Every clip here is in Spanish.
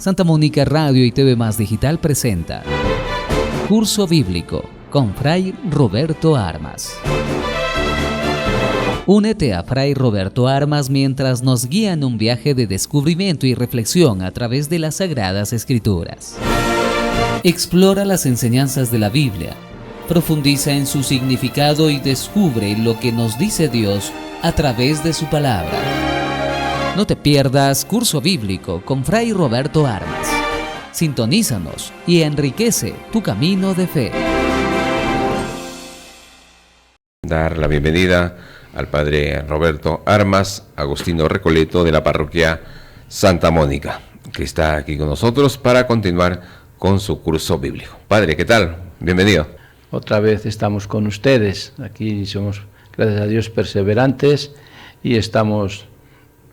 Santa Mónica Radio y TV Más Digital presenta Curso Bíblico con Fray Roberto Armas. Únete a Fray Roberto Armas mientras nos guía en un viaje de descubrimiento y reflexión a través de las Sagradas Escrituras. Explora las enseñanzas de la Biblia, profundiza en su significado y descubre lo que nos dice Dios a través de su palabra. No te pierdas Curso Bíblico con Fray Roberto Armas. Sintonízanos y enriquece tu camino de fe. Dar la bienvenida al Padre Roberto Armas, agustino recoleto de la parroquia Santa Mónica, que está aquí con nosotros para continuar con su curso bíblico. Padre, ¿qué tal? Bienvenido. Otra vez estamos con ustedes. Aquí somos, gracias a Dios, perseverantes y estamos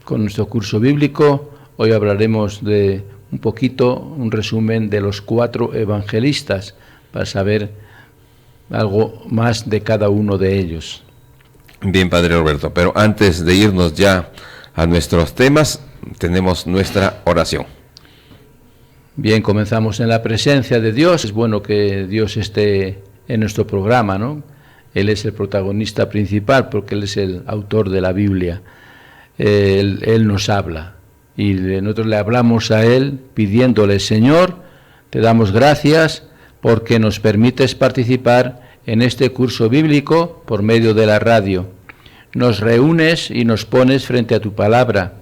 con nuestro curso bíblico. Hoy hablaremos de un resumen de los 4 evangelistas para saber algo más de cada uno de ellos. Bien, Padre Roberto, pero antes de irnos ya a nuestros temas, tenemos nuestra oración. Bien, comenzamos en la presencia de Dios. Es bueno que Dios esté en nuestro programa, ¿no? Él es el protagonista principal porque Él es el autor de la Biblia. Él nos habla y nosotros le hablamos a Él pidiéndole: Señor, te damos gracias porque nos permites participar en este curso bíblico por medio de la radio. Nos reúnes y nos pones frente a tu palabra.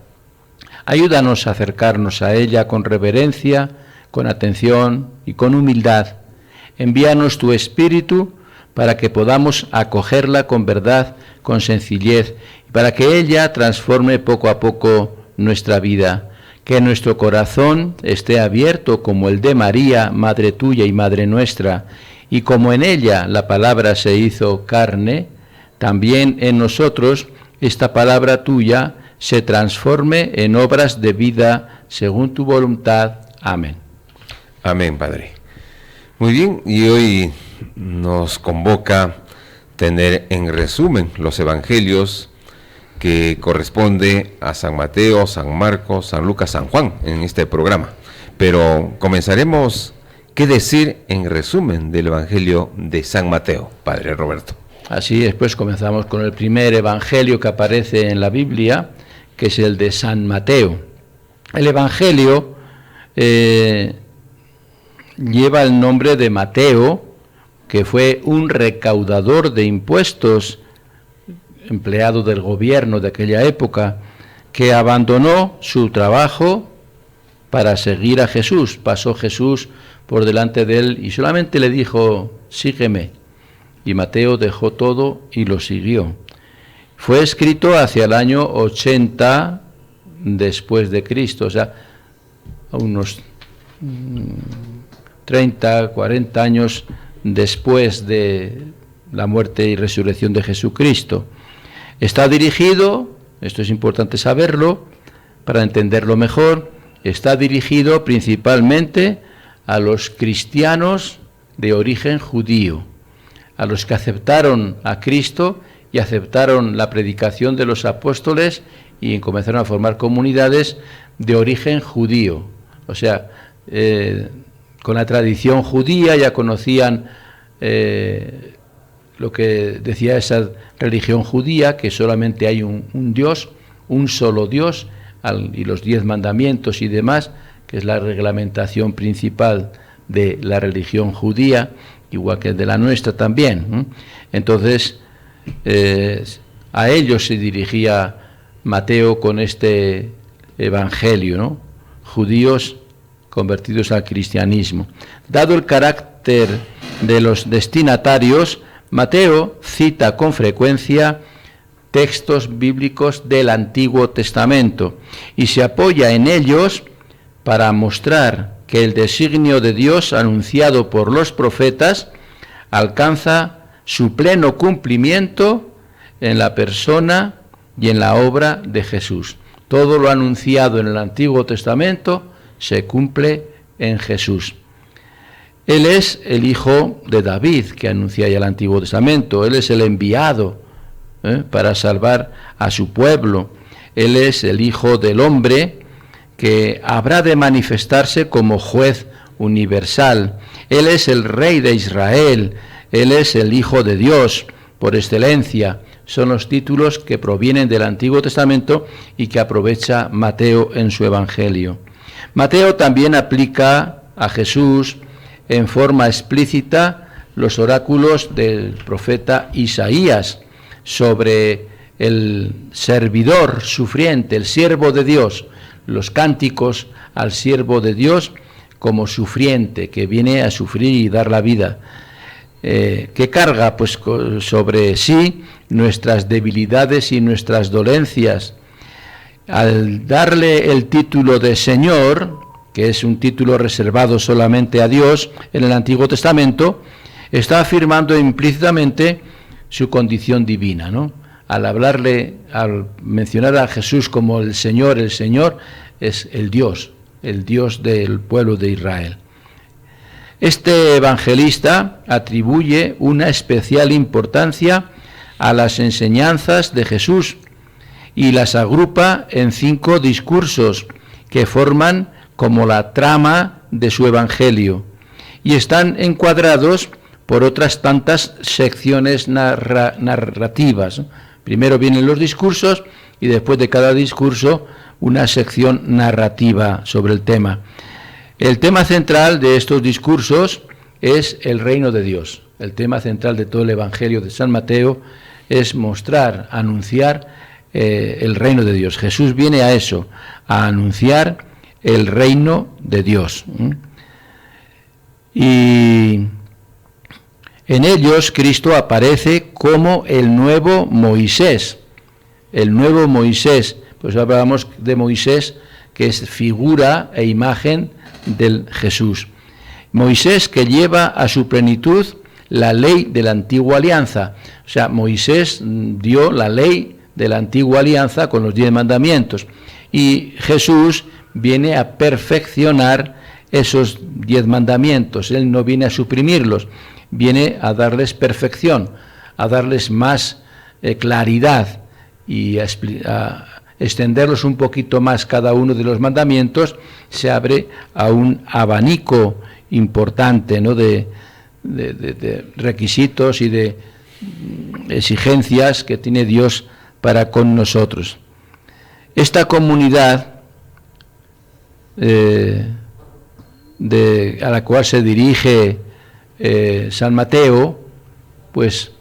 Ayúdanos a acercarnos a ella con reverencia, con atención y con humildad. Envíanos tu Espíritu para que podamos acogerla con verdad, con sencillez, y para que ella transforme poco a poco nuestra vida. Que nuestro corazón esté abierto como el de María, Madre tuya y Madre nuestra, y como en ella la palabra se hizo carne, también en nosotros esta palabra tuya se transforme en obras de vida según tu voluntad. Amén. Amén, Padre. Muy bien, y hoy nos convoca tener en resumen los evangelios que corresponde a San Mateo, San Marcos, San Lucas, San Juan en este programa. Pero comenzaremos, ¿qué decir en resumen del evangelio de San Mateo, Padre Roberto? Así es, pues comenzamos con el primer evangelio que aparece en la Biblia, que es el de San Mateo. El evangelio lleva el nombre de Mateo, que fue un recaudador de impuestos, empleado del gobierno de aquella época, que abandonó su trabajo para seguir a Jesús. Pasó Jesús por delante de él y solamente le dijo: sígueme. Y Mateo dejó todo y lo siguió. Fue escrito hacia el año 80 después de Cristo, o sea, unos 30, 40 años después de la muerte y resurrección de Jesucristo. Está dirigido, esto es importante saberlo, para entenderlo mejor, está dirigido principalmente a los cristianos de origen judío, a los que aceptaron a Cristo y aceptaron la predicación de los apóstoles y comenzaron a formar comunidades de origen judío. O sea, con la tradición judía ya conocían lo que decía esa religión judía, que solamente hay un Dios, un solo Dios, y los 10 mandamientos y demás, que es la reglamentación principal de la religión judía, igual que de la nuestra también. Entonces, a ellos se dirigía Mateo con este evangelio, ¿no? Judíos convertidos al cristianismo. Dado el carácter de los destinatarios, Mateo cita con frecuencia textos bíblicos del Antiguo Testamento y se apoya en ellos para mostrar que el designio de Dios anunciado por los profetas alcanza su pleno cumplimiento en la persona y en la obra de Jesús. Todo lo anunciado en el Antiguo Testamento se cumple en Jesús. Él es el hijo de David, que anuncia ya el Antiguo Testamento. Él es el enviado para salvar a su pueblo. Él es el hijo del hombre que habrá de manifestarse como juez universal. Él es el Rey de Israel, Él es el Hijo de Dios por excelencia. Son los títulos que provienen del Antiguo Testamento y que aprovecha Mateo en su Evangelio. Mateo también aplica a Jesús en forma explícita los oráculos del profeta Isaías sobre el servidor sufriente, el siervo de Dios, los cánticos al siervo de Dios como sufriente, que viene a sufrir y dar la vida, que carga pues sobre sí nuestras debilidades y nuestras dolencias. Al darle el título de Señor, que es un título reservado solamente a Dios en el Antiguo Testamento, está afirmando implícitamente su condición divina, ¿no? Al mencionar a Jesús como el Señor es el Dios del pueblo de Israel. Este evangelista atribuye una especial importancia a las enseñanzas de Jesús y las agrupa en 5 discursos que forman como la trama de su evangelio y están encuadrados por otras tantas secciones narrativas. Primero vienen los discursos y después de cada discurso una sección narrativa sobre el tema. El tema central de estos discursos es el reino de Dios. El tema central de todo el Evangelio de San Mateo es mostrar, anunciar el reino de Dios. Jesús viene a eso, a anunciar el reino de Dios. Y en ellos Cristo aparece como el nuevo Moisés. El nuevo Moisés, pues hablábamos de Moisés, que es figura e imagen del Jesús. Moisés que lleva a su plenitud la ley de la antigua alianza. O sea, Moisés dio la ley de la antigua alianza con los 10 mandamientos. Y Jesús viene a perfeccionar esos 10 mandamientos. Él no viene a suprimirlos, viene a darles perfección, a darles más claridad y a extenderlos un poquito más cada uno de los mandamientos. Se abre a un abanico importante, ¿no?, de requisitos y de exigencias que tiene Dios para con nosotros. Esta comunidad a la cual se dirige San Mateo, pues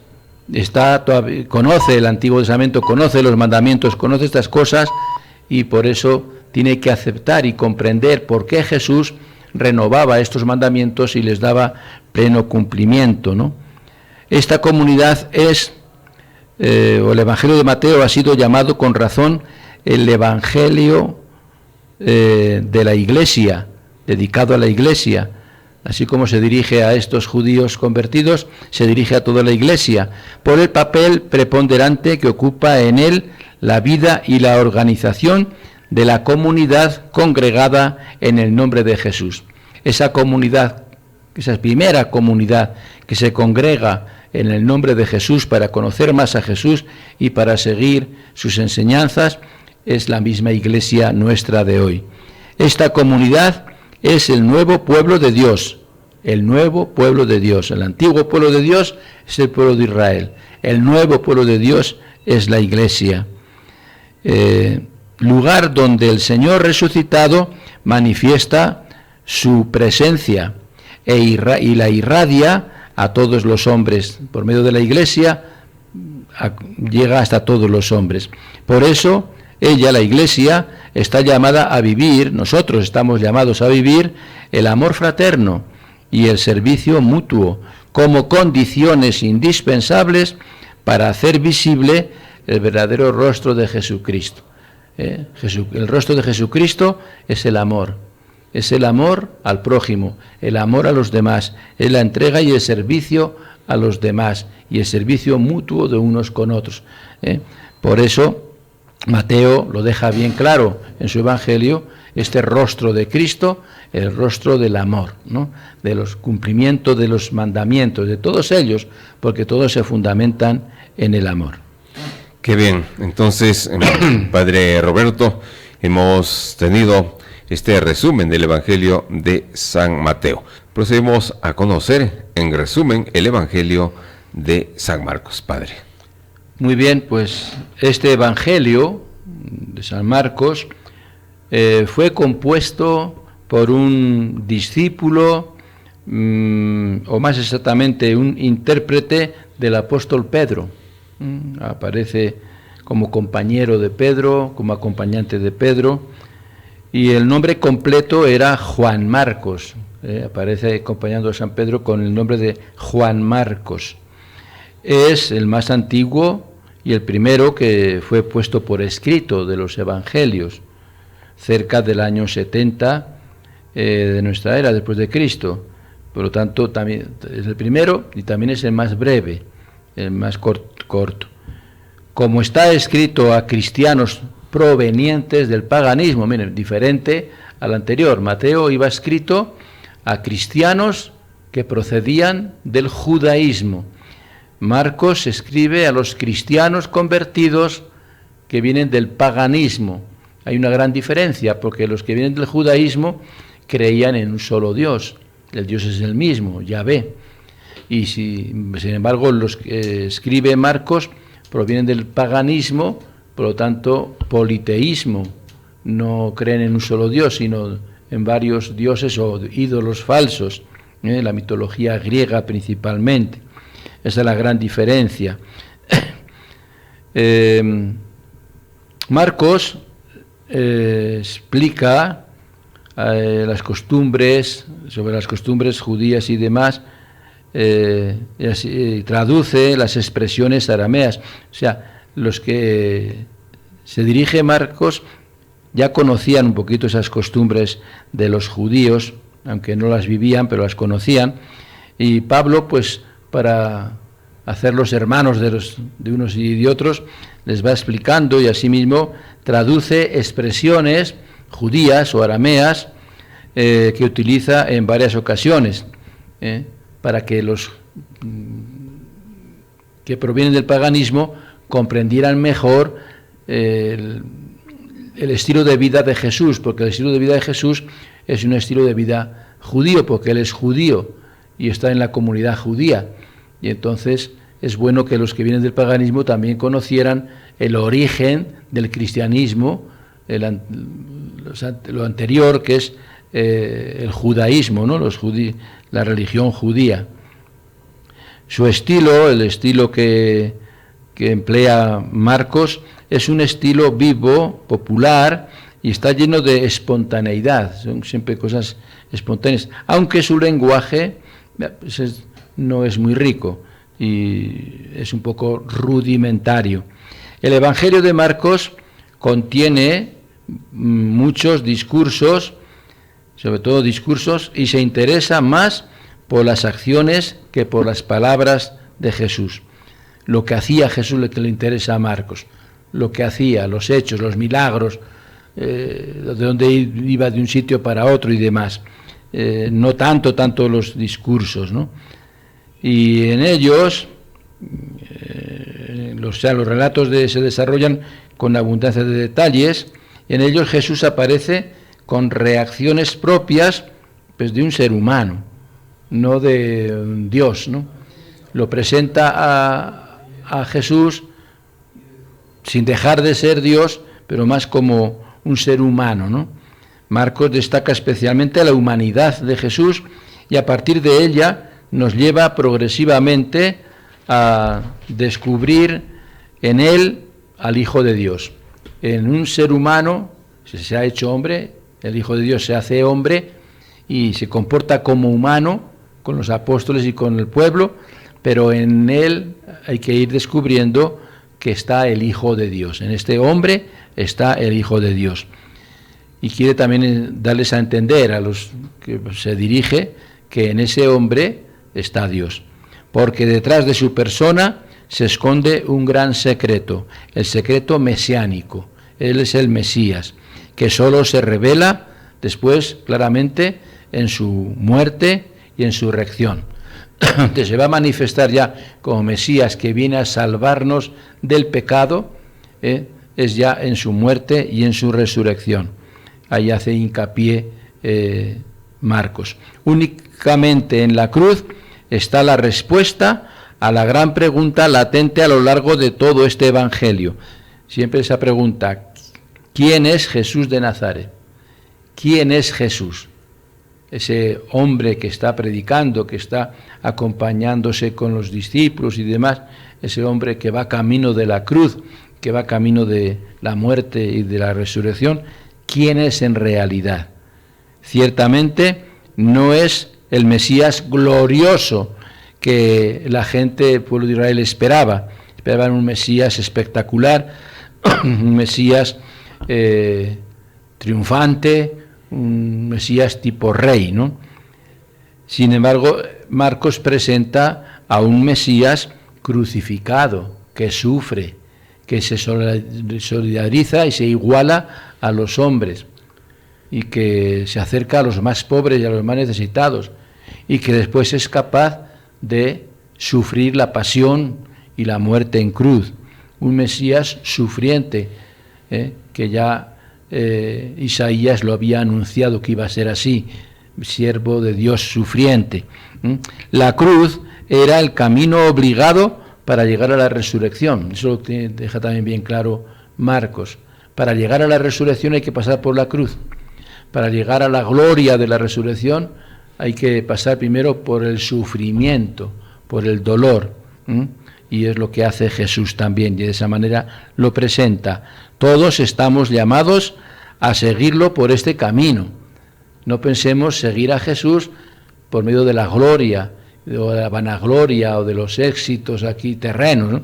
conoce el Antiguo Testamento, conoce los mandamientos, conoce estas cosas, y por eso tiene que aceptar y comprender por qué Jesús renovaba estos mandamientos y les daba pleno cumplimiento, ¿no? Esta comunidad o el Evangelio de Mateo ha sido llamado con razón el Evangelio de la Iglesia, dedicado a la Iglesia. Así como se dirige a estos judíos convertidos, se dirige a toda la Iglesia, por el papel preponderante que ocupa en él la vida y la organización de la comunidad congregada en el nombre de Jesús. Esa comunidad, esa primera comunidad que se congrega en el nombre de Jesús para conocer más a Jesús y para seguir sus enseñanzas, es la misma Iglesia nuestra de hoy. Esta comunidad es el nuevo pueblo de Dios, el nuevo pueblo de Dios. El antiguo pueblo de Dios es el pueblo de Israel. El nuevo pueblo de Dios es la Iglesia. Lugar donde el Señor resucitado manifiesta su presencia y la irradia a todos los hombres. Por medio de la Iglesia llega hasta todos los hombres. Por eso ella, la Iglesia, está llamada a vivir, nosotros estamos llamados a vivir el amor fraterno y el servicio mutuo como condiciones indispensables para hacer visible el verdadero rostro de Jesucristo. El rostro de Jesucristo es el amor al prójimo, el amor a los demás, es la entrega y el servicio a los demás y el servicio mutuo de unos con otros. Por eso Mateo lo deja bien claro en su Evangelio, este rostro de Cristo, el rostro del amor, ¿no?, de los cumplimientos de los mandamientos, de todos ellos, porque todos se fundamentan en el amor. Qué bien. Entonces, Padre Roberto, hemos tenido este resumen del Evangelio de San Mateo. Procedemos a conocer, en resumen, el Evangelio de San Marcos, Padre. Muy bien, pues este Evangelio de San Marcos fue compuesto por un discípulo, o más exactamente un intérprete del apóstol Pedro. Aparece como compañero de Pedro, como acompañante de Pedro, y el nombre completo era Juan Marcos. Aparece acompañando a San Pedro con el nombre de Juan Marcos. Es el más antiguo y el primero que fue puesto por escrito de los evangelios, cerca del año 70 de nuestra era, después de Cristo. Por lo tanto, también es el primero y también es el más breve, el más corto. Como está escrito a cristianos provenientes del paganismo, miren, diferente al anterior. Mateo iba escrito a cristianos que procedían del judaísmo. Marcos escribe a los cristianos convertidos que vienen del paganismo. Hay una gran diferencia, porque los que vienen del judaísmo creían en un solo Dios. El Dios es el mismo, Yahvé. Y sin embargo, los que escribe Marcos provienen del paganismo, por lo tanto, politeísmo. No creen en un solo Dios, sino en varios dioses o ídolos falsos, la mitología griega principalmente. Esa es la gran diferencia. Marcos explica las costumbres, sobre las costumbres judías y demás, y así, traduce las expresiones arameas. O sea, los que se dirige Marcos ya conocían un poquito esas costumbres de los judíos, aunque no las vivían, pero las conocían. Y Pablo, pues, para hacerlos hermanos de unos y de otros, les va explicando y asimismo traduce expresiones judías o arameas que utiliza en varias ocasiones, para que los que provienen del paganismo comprendieran mejor el estilo de vida de Jesús, porque el estilo de vida de Jesús es un estilo de vida judío, porque Él es judío y está en la comunidad judía. Y entonces es bueno que los que vienen del paganismo también conocieran el origen del cristianismo, lo anterior, que es el judaísmo, ¿no? La religión judía. Su estilo, el estilo que emplea Marcos, es un estilo vivo, popular, y está lleno de espontaneidad. Son siempre cosas espontáneas, aunque su lenguaje no es muy rico y es un poco rudimentario. El Evangelio de Marcos contiene muchos discursos, sobre todo discursos, y se interesa más por las acciones que por las palabras de Jesús. Lo que hacía Jesús es lo que le interesa a Marcos, lo que hacía, los hechos, los milagros, de dónde iba de un sitio para otro y demás. No tanto los discursos, ¿no? Y en ellos, los relatos se desarrollan con abundancia de detalles. En ellos Jesús aparece con reacciones propias, pues, de un ser humano, no de un Dios, ¿no? Lo presenta a Jesús sin dejar de ser Dios, pero más como un ser humano, ¿no? Marcos destaca especialmente la humanidad de Jesús y a partir de ella nos lleva progresivamente a descubrir en él al Hijo de Dios. En un ser humano se ha hecho hombre, el Hijo de Dios se hace hombre y se comporta como humano con los apóstoles y con el pueblo, pero en él hay que ir descubriendo que está el Hijo de Dios. En este hombre está el Hijo de Dios. Y quiere también darles a entender a los que se dirige que en ese hombre está Dios. Porque detrás de su persona se esconde un gran secreto, el secreto mesiánico. Él es el Mesías, que solo se revela después claramente en su muerte y en su resurrección. Que se va a manifestar ya como Mesías que viene a salvarnos del pecado, es ya en su muerte y en su resurrección. ahí hace hincapié Marcos. Únicamente en la cruz está la respuesta a la gran pregunta latente a lo largo de todo este Evangelio. Siempre esa pregunta: ¿quién es Jesús de Nazaret? ¿Quién es Jesús? Ese hombre que está predicando, que está acompañándose con los discípulos y demás, ese hombre que va camino de la cruz, que va camino de la muerte y de la resurrección, ¿quién es en realidad? Ciertamente no es el Mesías glorioso que la gente, el pueblo de Israel, esperaba. Esperaban un Mesías espectacular, un Mesías triunfante, un Mesías tipo rey, ¿no? Sin embargo, Marcos presenta a un Mesías crucificado, que sufre, que se solidariza y se iguala a los hombres, y que se acerca a los más pobres y a los más necesitados, y que después es capaz de sufrir la pasión y la muerte en cruz. Un Mesías sufriente, que ya Isaías lo había anunciado que iba a ser así, siervo de Dios sufriente. La cruz era el camino obligado para llegar a la resurrección. Eso lo deja también bien claro Marcos. Para llegar a la resurrección hay que pasar por la cruz. Para llegar a la gloria de la resurrección hay que pasar primero por el sufrimiento, por el dolor. Y es lo que hace Jesús también, y de esa manera lo presenta. Todos estamos llamados a seguirlo por este camino. No pensemos seguir a Jesús por medio de la gloria, o de la vanagloria, o de los éxitos aquí terrenos, ¿no?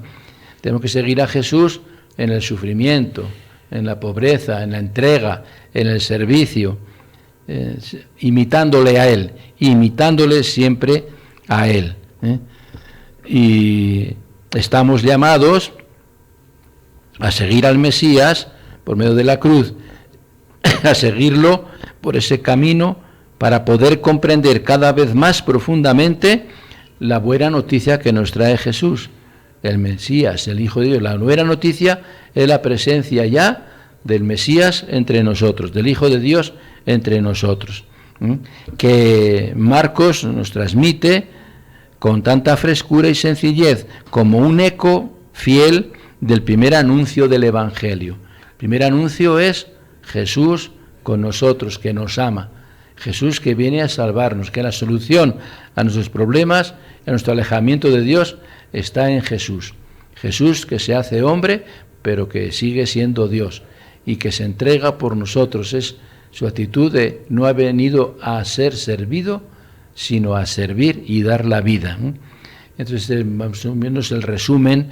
Tenemos que seguir a Jesús en el sufrimiento, en la pobreza, en la entrega, en el servicio, imitándole a Él, imitándole siempre a Él. Y estamos llamados a seguir al Mesías por medio de la cruz, a seguirlo por ese camino para poder comprender cada vez más profundamente la buena noticia que nos trae Jesús, el Mesías, el Hijo de Dios. La buena noticia es la presencia ya del Mesías entre nosotros, del Hijo de Dios entre nosotros, que Marcos nos transmite con tanta frescura y sencillez, como un eco fiel del primer anuncio del Evangelio. El primer anuncio es Jesús con nosotros, que nos ama. Jesús que viene a salvarnos, que la solución a nuestros problemas, a nuestro alejamiento de Dios, está en Jesús. Jesús que se hace hombre, pero que sigue siendo Dios y que se entrega por nosotros. Es su actitud de no ha venido a ser servido, sino a servir y dar la vida. Entonces, más o menos el resumen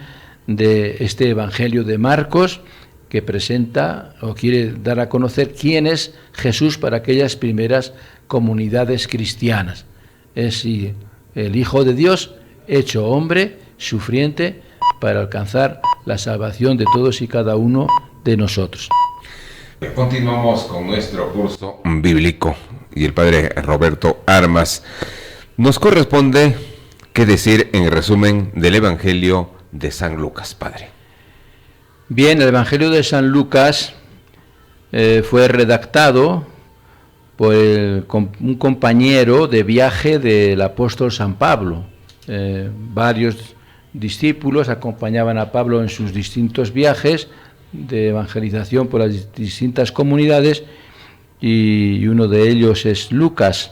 de este Evangelio de Marcos, que presenta o quiere dar a conocer quién es Jesús para aquellas primeras comunidades cristianas. Es el Hijo de Dios hecho hombre, sufriente, para alcanzar la salvación de todos y cada uno de nosotros. Continuamos con nuestro curso bíblico y el padre Roberto Armas nos corresponde qué decir en resumen del Evangelio de San Lucas, padre. Bien, el Evangelio de San Lucas fue redactado por un compañero de viaje del apóstol San Pablo. Varios discípulos acompañaban a Pablo en sus distintos viajes de evangelización por las distintas comunidades, y uno de ellos es Lucas,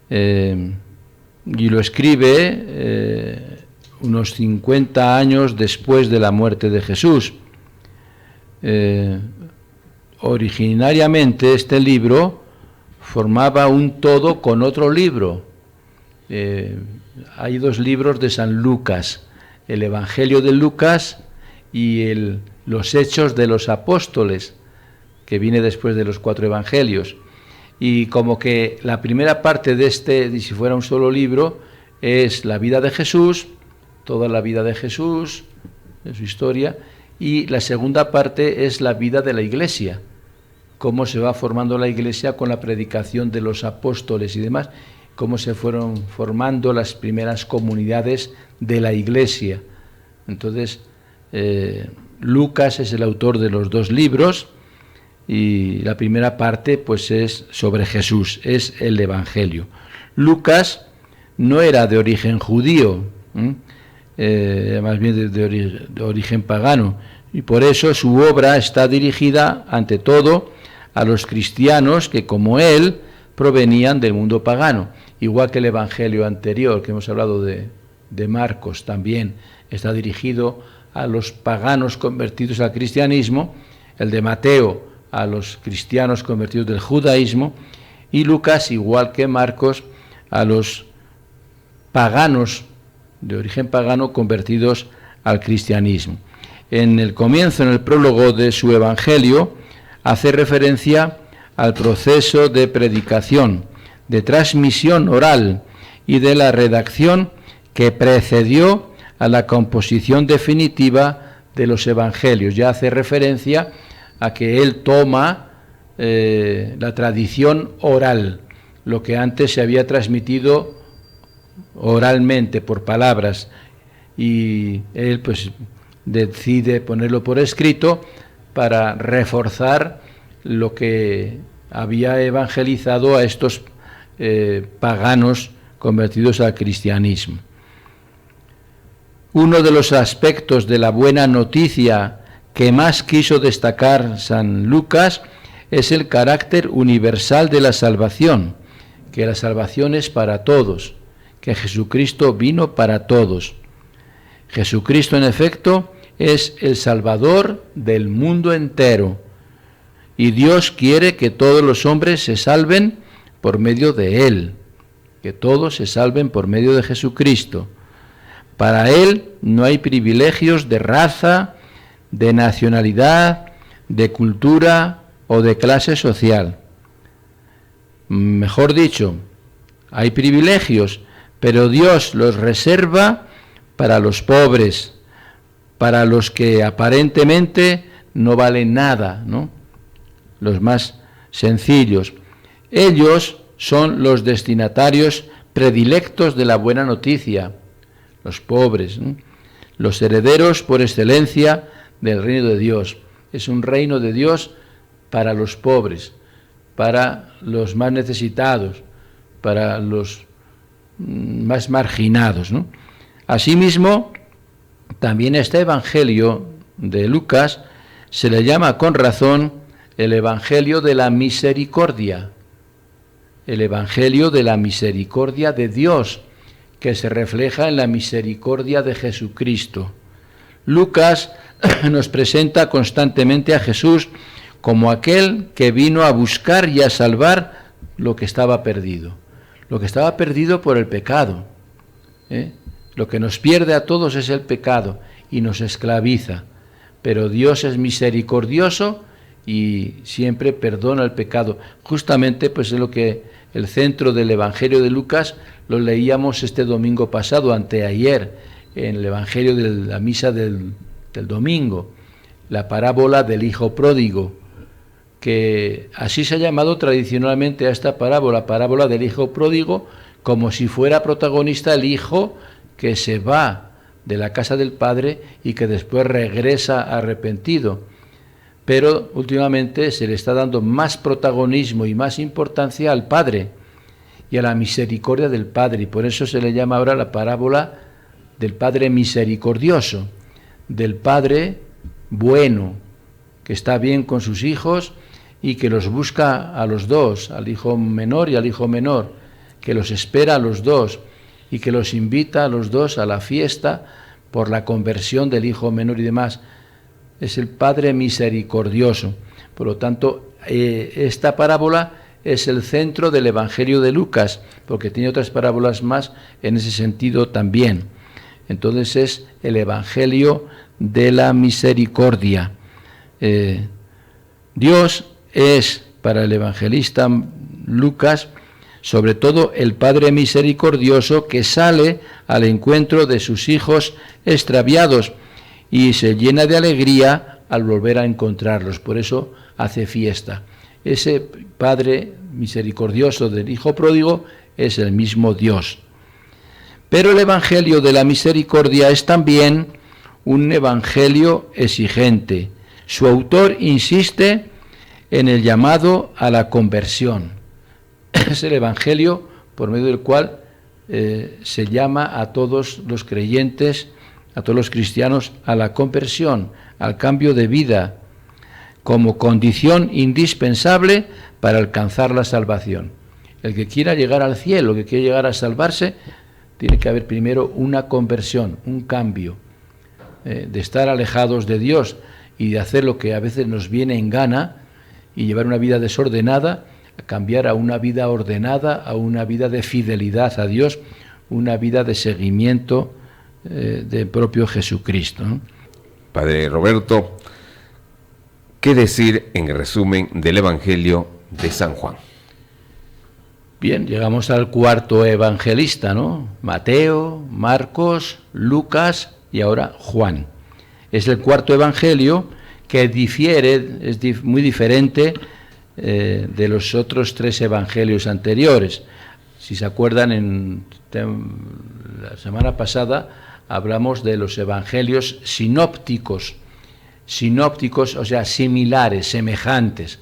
y lo escribe unos 50 años después de la muerte de Jesús. Originariamente este libro formaba un todo con otro libro. Hay dos libros de San Lucas, el Evangelio de Lucas y los Hechos de los Apóstoles, que viene después de los 4 Evangelios. Y como que la primera parte de si fuera un solo libro, es la vida de Jesús, toda la vida de Jesús, de su historia, y la segunda parte es la vida de la Iglesia, cómo se va formando la Iglesia con la predicación de los apóstoles y demás, cómo se fueron formando las primeras comunidades de la Iglesia. Entonces, Lucas es el autor de los 2 libros, y la primera parte pues es sobre Jesús, es el Evangelio. Lucas no era de origen judío, más bien de origen pagano, y por eso su obra está dirigida ante todo a los cristianos que, como él, provenían del mundo pagano, igual que el Evangelio anterior que hemos hablado de Marcos también está dirigido a los paganos convertidos al cristianismo, el de Mateo a los cristianos convertidos del judaísmo, y Lucas, igual que Marcos, a los paganos de origen pagano convertidos al cristianismo. En el comienzo, en el prólogo de su Evangelio, hace referencia al proceso de predicación, de transmisión oral y de la redacción que precedió a la composición definitiva de los Evangelios. Ya hace referencia a que él toma la tradición oral, lo que antes se había transmitido oralmente, por palabras, y él pues decide ponerlo por escrito para reforzar lo que había evangelizado a estos paganos convertidos al cristianismo. Uno de los aspectos de la buena noticia que más quiso destacar San Lucas es el carácter universal de la salvación, que la salvación es para todos, que Jesucristo vino para todos. Jesucristo, en efecto, es el Salvador del mundo entero, y Dios quiere que todos los hombres se salven por medio de Él, que todos se salven por medio de Jesucristo. Para Él no hay privilegios de raza, de nacionalidad, de cultura o de clase social. Mejor dicho, hay privilegios, pero Dios los reserva para los pobres, para los que aparentemente no valen nada, ¿no? Los más sencillos. Ellos son los destinatarios predilectos de la buena noticia, los pobres, ¿no? Los herederos por excelencia del reino de Dios. Es un reino de Dios para los pobres, para los más necesitados, para los más marginados, ¿no? Asimismo, también este Evangelio de Lucas se le llama con razón el Evangelio de la misericordia, el Evangelio de la misericordia de Dios, que se refleja en la misericordia de Jesucristo. Lucas nos presenta constantemente a Jesús como aquel que vino a buscar y a salvar lo que estaba perdido por el pecado. Lo que nos pierde a todos es el pecado y nos esclaviza, pero Dios es misericordioso y siempre perdona el pecado. Justamente pues es lo que el centro del Evangelio de Lucas lo leíamos este domingo pasado, anteayer, en el Evangelio de la misa del domingo, la parábola del hijo pródigo, que así se ha llamado tradicionalmente a esta parábola del hijo pródigo, como si fuera protagonista el hijo que se va de la casa del padre y que después regresa arrepentido. Pero últimamente se le está dando más protagonismo y más importancia al Padre y a la misericordia del Padre, y por eso se le llama ahora la parábola del Padre misericordioso, del Padre bueno, que está bien con sus hijos y que los busca a los dos, al hijo menor y al hijo menor, que los espera a los dos y que los invita a los dos a la fiesta por la conversión del hijo menor y demás. Es el Padre misericordioso. Por lo tanto, esta parábola es el centro del Evangelio de Lucas, porque tiene otras parábolas más en ese sentido también. Entonces es el Evangelio de la misericordia. Dios es, para el evangelista Lucas, sobre todo el Padre misericordioso que sale al encuentro de sus hijos extraviados y se llena de alegría al volver a encontrarlos. Por eso hace fiesta. Ese Padre misericordioso del hijo pródigo es el mismo Dios. Pero el Evangelio de la misericordia es también un evangelio exigente. Su autor insiste en el llamado a la conversión. Es el Evangelio por medio del cual se llama a todos los creyentes, a todos los cristianos, a la conversión, al cambio de vida, como condición indispensable para alcanzar la salvación. El que quiera llegar al cielo, el que quiera llegar a salvarse, tiene que haber primero una conversión, un cambio, de estar alejados de Dios y de hacer lo que a veces nos viene en gana y llevar una vida desordenada, a cambiar a una vida ordenada, a una vida de fidelidad a Dios, una vida de seguimiento del propio Jesucristo, ¿no? Padre Roberto, ¿qué decir en resumen del Evangelio de San Juan? Bien, llegamos al cuarto evangelista, ¿no? Mateo, Marcos, Lucas y ahora Juan. Es el cuarto evangelio que difiere, es muy diferente de los otros tres evangelios anteriores. Si se acuerdan, la semana pasada hablamos de los evangelios sinópticos. Sinópticos, o sea, similares, semejantes.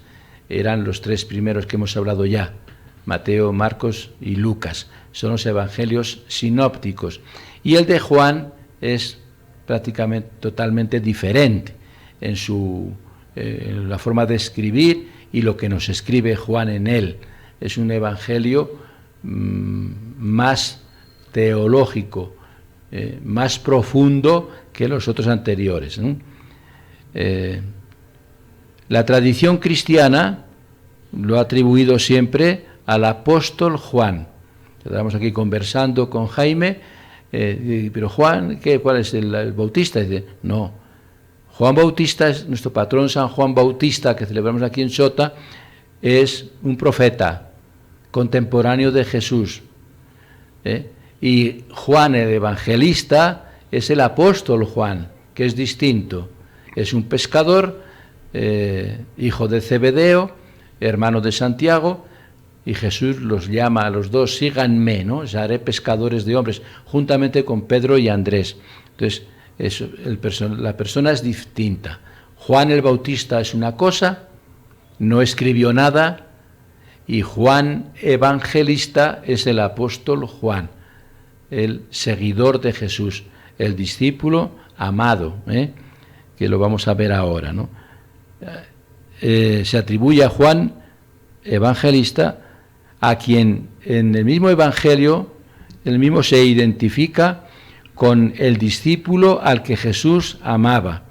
Eran los tres primeros que hemos hablado ya. Mateo, Marcos y Lucas. Son los evangelios sinópticos. Y el de Juan es prácticamente totalmente diferente en la forma de escribir y lo que nos escribe Juan en él. Es un evangelio más teológico, más profundo que los otros anteriores, ¿no? La tradición cristiana lo ha atribuido siempre al apóstol Juan. Estamos aquí conversando con Jaime, pero Juan, ¿cuál es el Bautista? Dice, no, Juan Bautista es nuestro patrón. San Juan Bautista, que celebramos aquí en Sota, es un profeta contemporáneo de Jesús, y Juan el evangelista es el apóstol Juan, que es distinto. Es un pescador, hijo de Zebedeo, hermano de Santiago, y Jesús los llama a los dos, síganme, ¿no? Os haré pescadores de hombres, juntamente con Pedro y Andrés. Entonces, la persona es distinta. Juan el Bautista es una cosa, no escribió nada, y Juan evangelista es el apóstol Juan, el seguidor de Jesús, el discípulo amado, que lo vamos a ver ahora, ¿no? Se atribuye a Juan evangelista, a quien en el mismo evangelio, el mismo se identifica con el discípulo al que Jesús amaba.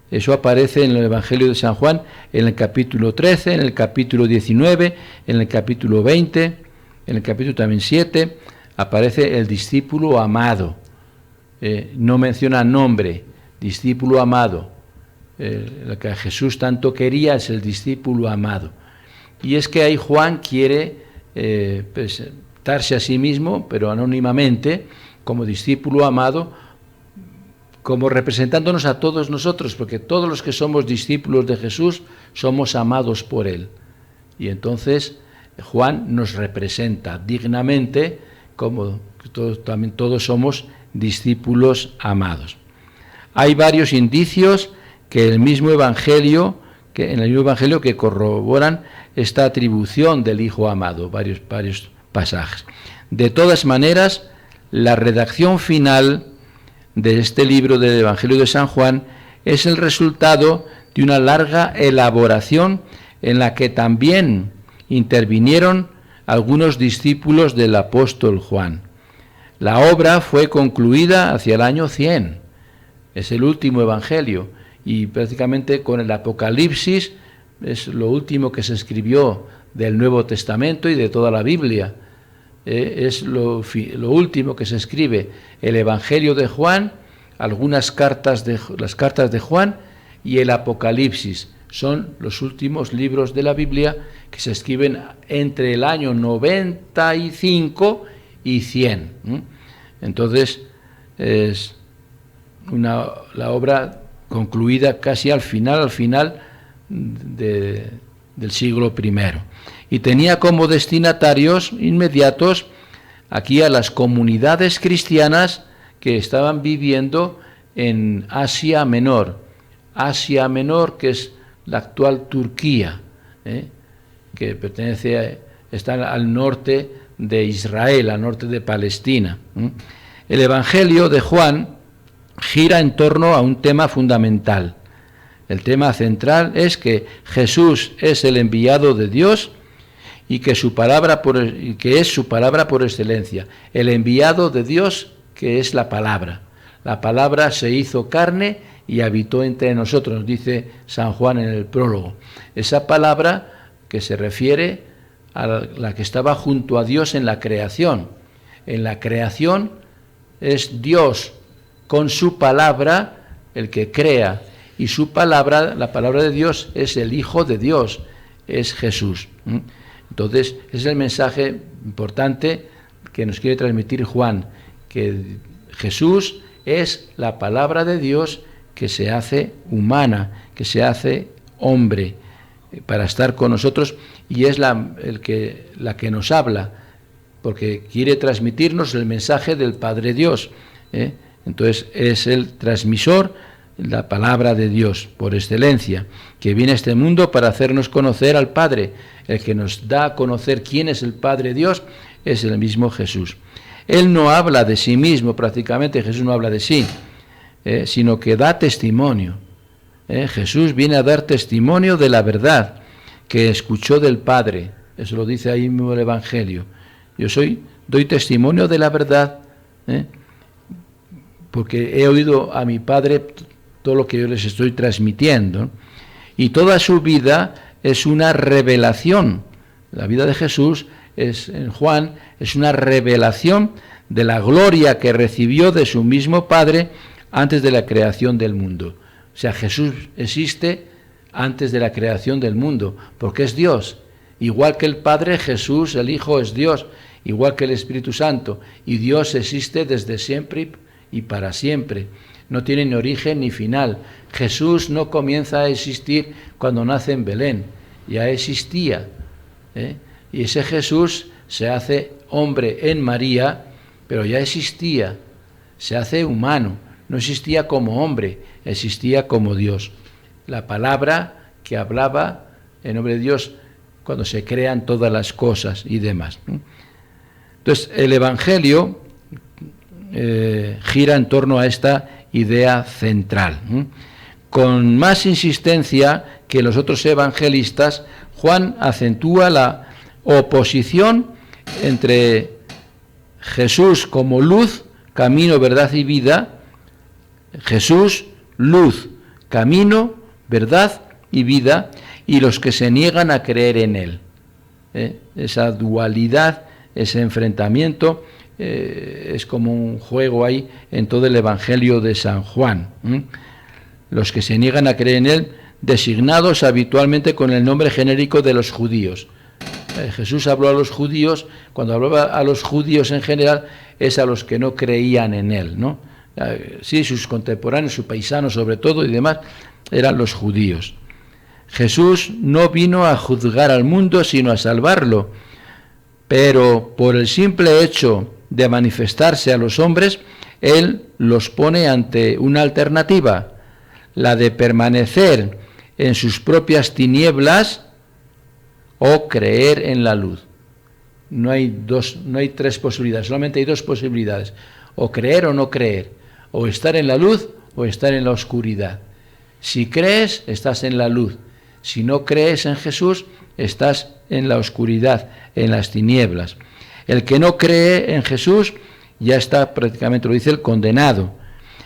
Eso aparece en el Evangelio de San Juan, en el capítulo 13, en el capítulo 19, en el capítulo 20, en el capítulo también 7, aparece el discípulo amado. No menciona nombre, discípulo amado. Lo que Jesús tanto quería es el discípulo amado. Y es que ahí Juan quiere presentarse a sí mismo, pero anónimamente, como discípulo amado, como representándonos a todos nosotros, porque todos los que somos discípulos de Jesús somos amados por Él. Y entonces Juan nos representa dignamente, como también todos somos discípulos amados. Hay varios indicios que en el mismo evangelio que corroboran esta atribución del Hijo amado, varios pasajes. De todas maneras, la redacción final de este libro del Evangelio de San Juan es el resultado de una larga elaboración en la que también intervinieron algunos discípulos del apóstol Juan. La obra fue concluida hacia el año 100, es el último evangelio, y prácticamente con el Apocalipsis es lo último que se escribió del Nuevo Testamento y de toda la Biblia. Es lo último que se escribe, el Evangelio de Juan, las cartas de Juan y el Apocalipsis. Son los últimos libros de la Biblia que se escriben entre el año 95 y 100. Entonces, es la obra concluida casi al final del siglo I. Y tenía como destinatarios inmediatos aquí a las comunidades cristianas que estaban viviendo en Asia Menor. Asia Menor, que es la actual Turquía, que está al norte de Israel, al norte de Palestina. El Evangelio de Juan gira en torno a un tema fundamental. El tema central es que Jesús es el enviado de Dios y que es su palabra por excelencia. El enviado de Dios, que es la palabra. La palabra se hizo carne y habitó entre nosotros, dice San Juan en el prólogo. Esa palabra que se refiere a la que estaba junto a Dios en la creación. En la creación es Dios con su palabra el que crea, y su palabra, la palabra de Dios, es el Hijo de Dios, es Jesús. Entonces, ese es el mensaje importante que nos quiere transmitir Juan, que Jesús es la palabra de Dios que se hace humana, que se hace hombre, para estar con nosotros, y es la que nos habla, porque quiere transmitirnos el mensaje del Padre Dios. Entonces, es el transmisor, la palabra de Dios por excelencia, que viene a este mundo para hacernos conocer al Padre. El que nos da a conocer quién es el Padre Dios es el mismo Jesús. Él no habla de sí mismo, prácticamente Jesús no habla de sí, sino que da testimonio. Jesús viene a dar testimonio de la verdad que escuchó del Padre. Eso lo dice ahí mismo el Evangelio. Doy testimonio de la verdad, porque he oído a mi Padre todo lo que yo les estoy transmitiendo, y toda su vida es una revelación. La vida de Jesús en Juan es una revelación de la gloria que recibió de su mismo Padre antes de la creación del mundo. O sea, Jesús existe antes de la creación del mundo, porque es Dios. Igual que el Padre, Jesús, el Hijo, es Dios, igual que el Espíritu Santo, y Dios existe desde siempre y para siempre. No tiene ni origen ni final. Jesús no comienza a existir cuando nace en Belén, ya existía. Y ese Jesús se hace hombre en María, pero ya existía, se hace humano, no existía como hombre, existía como Dios. La palabra que hablaba en nombre de Dios cuando se crean todas las cosas y demás. Entonces, el Evangelio gira en torno a esta idea central. Con más insistencia que los otros evangelistas, Juan acentúa la oposición entre Jesús como luz, camino, verdad y vida. Jesús, luz, camino, verdad y vida, y los que se niegan a creer en él. Esa dualidad, ese enfrentamiento, es como un juego ahí en todo el Evangelio de San Juan. Los que se niegan a creer en él, designados habitualmente con el nombre genérico de los judíos. Jesús habló a los judíos, cuando hablaba a los judíos en general, es a los que no creían en él, ¿no? Sí, sus contemporáneos, sus paisanos sobre todo y demás, eran los judíos. Jesús no vino a juzgar al mundo, sino a salvarlo, pero por el simple hecho de manifestarse a los hombres, él los pone ante una alternativa, la de permanecer en sus propias tinieblas o creer en la luz. No hay tres posibilidades, solamente hay dos posibilidades: o creer o no creer, o estar en la luz o estar en la oscuridad. Si crees, estás en la luz. Si no crees en Jesús, estás en la oscuridad, en las tinieblas. El que no cree en Jesús ya está, prácticamente lo dice, el condenado,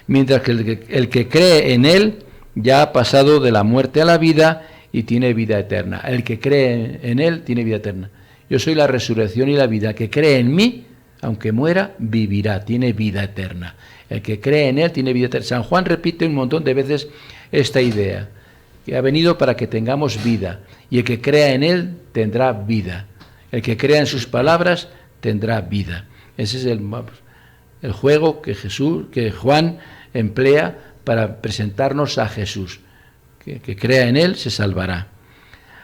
mientras que el que cree en él ya ha pasado de la muerte a la vida y tiene vida eterna. El que cree en él tiene vida eterna. Yo soy la resurrección y la vida. El que cree en mí, aunque muera, vivirá, tiene vida eterna. El que cree en él tiene vida eterna. San Juan repite un montón de veces esta idea, que ha venido para que tengamos vida, y el que crea en él tendrá vida. El que crea en sus palabras tendrá vida. Ese es el juego que Juan emplea para presentarnos a Jesús. Que crea en él se salvará.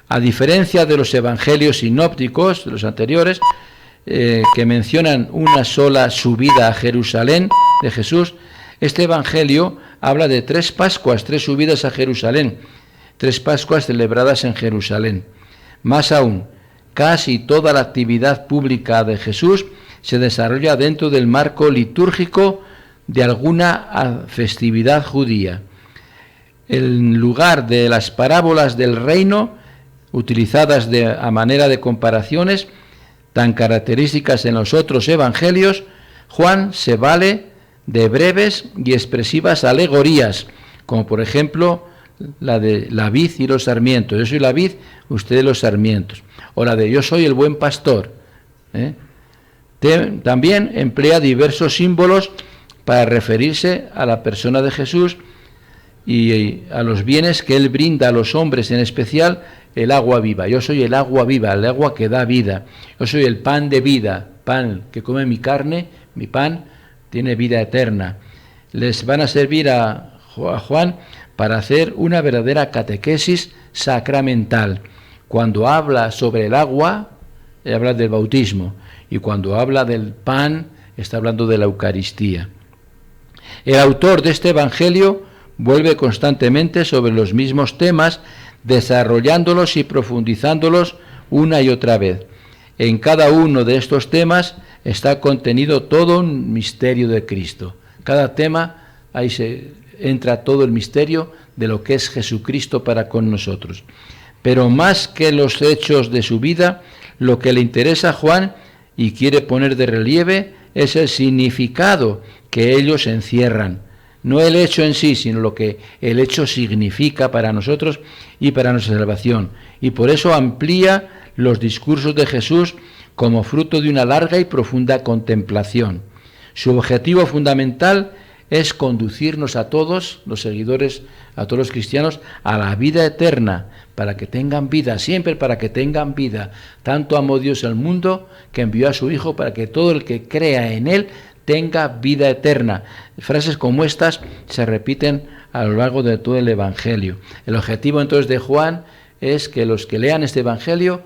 A diferencia de los evangelios sinópticos, de los anteriores, que mencionan una sola subida a Jerusalén de Jesús, este evangelio habla de 3 Pascuas, 3 subidas a Jerusalén, 3 Pascuas celebradas en Jerusalén. Más aún, casi toda la actividad pública de Jesús se desarrolla dentro del marco litúrgico de alguna festividad judía. En lugar de las parábolas del reino, utilizadas a manera de comparaciones tan características en los otros evangelios, Juan se vale de breves y expresivas alegorías, como por ejemplo la de la vid y los sarmientos. Yo soy la vid, ustedes los sarmientos. O la de yo soy el buen pastor. También emplea diversos símbolos para referirse a la persona de Jesús y a los bienes que Él brinda a los hombres, en especial el agua viva. Yo soy el agua viva, el agua que da vida. Yo soy el pan de vida, pan que come mi carne, mi pan tiene vida eterna. Les van a servir a Juan para hacer una verdadera catequesis sacramental. Cuando habla sobre el agua, habla del bautismo, y cuando habla del pan, está hablando de la Eucaristía. El autor de este evangelio vuelve constantemente sobre los mismos temas, desarrollándolos y profundizándolos una y otra vez. En cada uno de estos temas está contenido todo un misterio de Cristo. Cada tema, ahí se entra todo el misterio de lo que es Jesucristo para con nosotros. Pero más que los hechos de su vida, lo que le interesa a Juan y quiere poner de relieve es el significado que ellos encierran. No el hecho en sí, sino lo que el hecho significa para nosotros y para nuestra salvación. Y por eso amplía los discursos de Jesús como fruto de una larga y profunda contemplación. Su objetivo fundamental es conducirnos a todos los seguidores, a todos los cristianos, a la vida eterna, para que tengan vida, siempre para que tengan vida. Tanto amó Dios al mundo que envió a su Hijo para que todo el que crea en Él tenga vida eterna. Frases como estas se repiten a lo largo de todo el Evangelio. El objetivo entonces de Juan es que los que lean este Evangelio,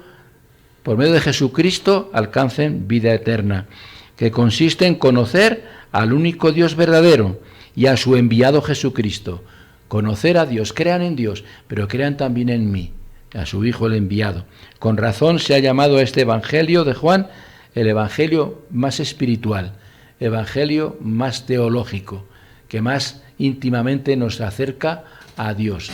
por medio de Jesucristo, alcancen vida eterna, que consiste en conocer al único Dios verdadero y a su enviado Jesucristo. Conocer a Dios, crean en Dios, pero crean también en mí, a su Hijo el enviado. Con razón se ha llamado a este Evangelio de Juan el Evangelio más espiritual, Evangelio más teológico, que más íntimamente nos acerca a Dios.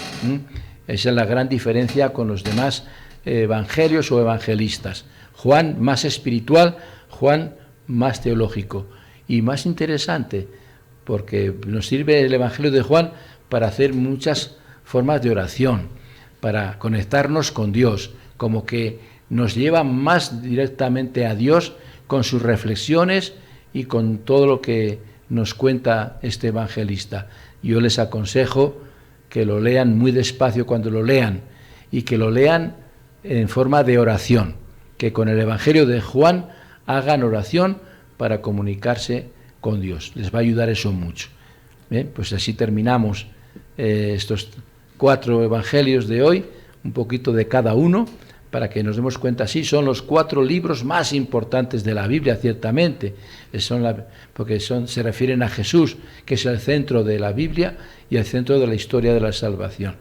Esa es la gran diferencia con los demás evangelios o evangelistas. Juan más espiritual, Juan más teológico y más interesante, porque nos sirve el Evangelio de Juan para hacer muchas formas de oración, para conectarnos con Dios, como que nos lleva más directamente a Dios con sus reflexiones y con todo lo que nos cuenta este evangelista. Yo les aconsejo que lo lean muy despacio cuando lo lean y que lo lean en forma de oración, que con el Evangelio de Juan hagan oración para comunicarse con Dios. Les va a ayudar eso mucho. Bien, pues así terminamos estos 4 evangelios de hoy, un poquito de cada uno, para que nos demos cuenta. Sí, son los 4 libros más importantes de la Biblia, ciertamente, porque se refieren a Jesús, que es el centro de la Biblia y el centro de la historia de la salvación.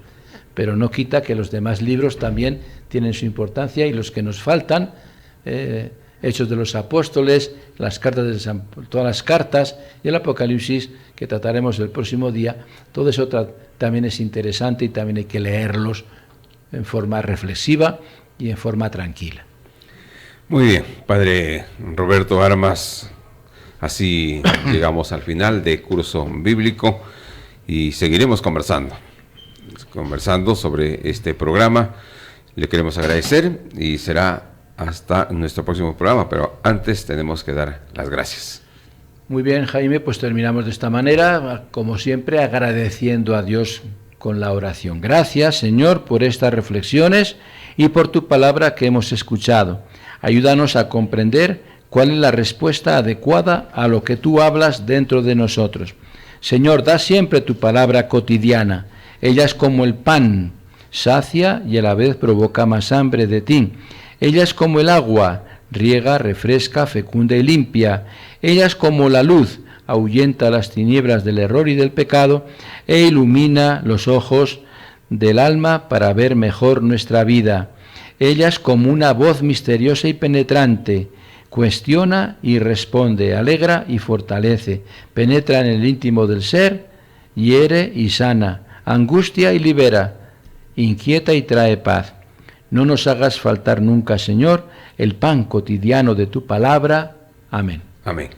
Pero no quita que los demás libros también tienen su importancia, y los que nos faltan, Hechos de los Apóstoles, las cartas de todas las cartas y el Apocalipsis, que trataremos el próximo día, todo eso también es interesante y también hay que leerlos en forma reflexiva y en forma tranquila. Muy bien, Padre Roberto Armas, así llegamos al final de curso bíblico y seguiremos conversando sobre este programa. Le queremos agradecer y será hasta nuestro próximo programa, pero antes tenemos que dar las gracias. Muy bien, Jaime, pues terminamos de esta manera, como siempre, agradeciendo a Dios con la oración. Gracias, Señor, por estas reflexiones y por tu palabra que hemos escuchado. Ayúdanos a comprender cuál es la respuesta adecuada a lo que tú hablas dentro de nosotros. Señor, da siempre tu palabra cotidiana. Ella es como el pan, sacia y a la vez provoca más hambre de ti. Ella es como el agua, riega, refresca, fecunda y limpia. Ella es como la luz, ahuyenta las tinieblas del error y del pecado e ilumina los ojos del alma para ver mejor nuestra vida. Ellas, como una voz misteriosa y penetrante, cuestiona y responde, alegra y fortalece, penetra en el íntimo del ser, hiere y sana, angustia y libera, inquieta y trae paz. No nos hagas faltar nunca, Señor, el pan cotidiano de tu palabra. Amén. Amén.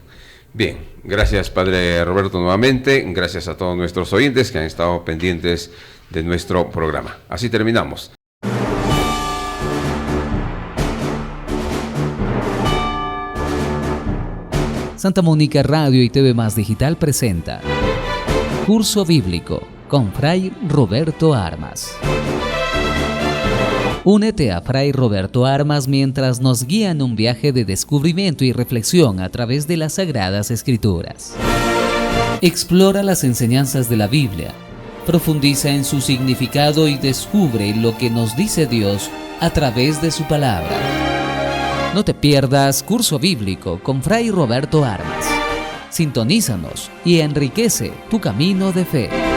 Bien, gracias Padre Roberto nuevamente, gracias a todos nuestros oyentes que han estado pendientes de nuestro programa. Así terminamos. Santa Mónica Radio y TV Más Digital presenta Curso Bíblico con Fray Roberto Armas. Únete a Fray Roberto Armas mientras nos guía en un viaje de descubrimiento y reflexión a través de las Sagradas Escrituras. Explora las enseñanzas de la Biblia, profundiza en su significado y descubre lo que nos dice Dios a través de su palabra. No te pierdas Curso Bíblico con Fray Roberto Armas. Sintonízanos y enriquece tu camino de fe.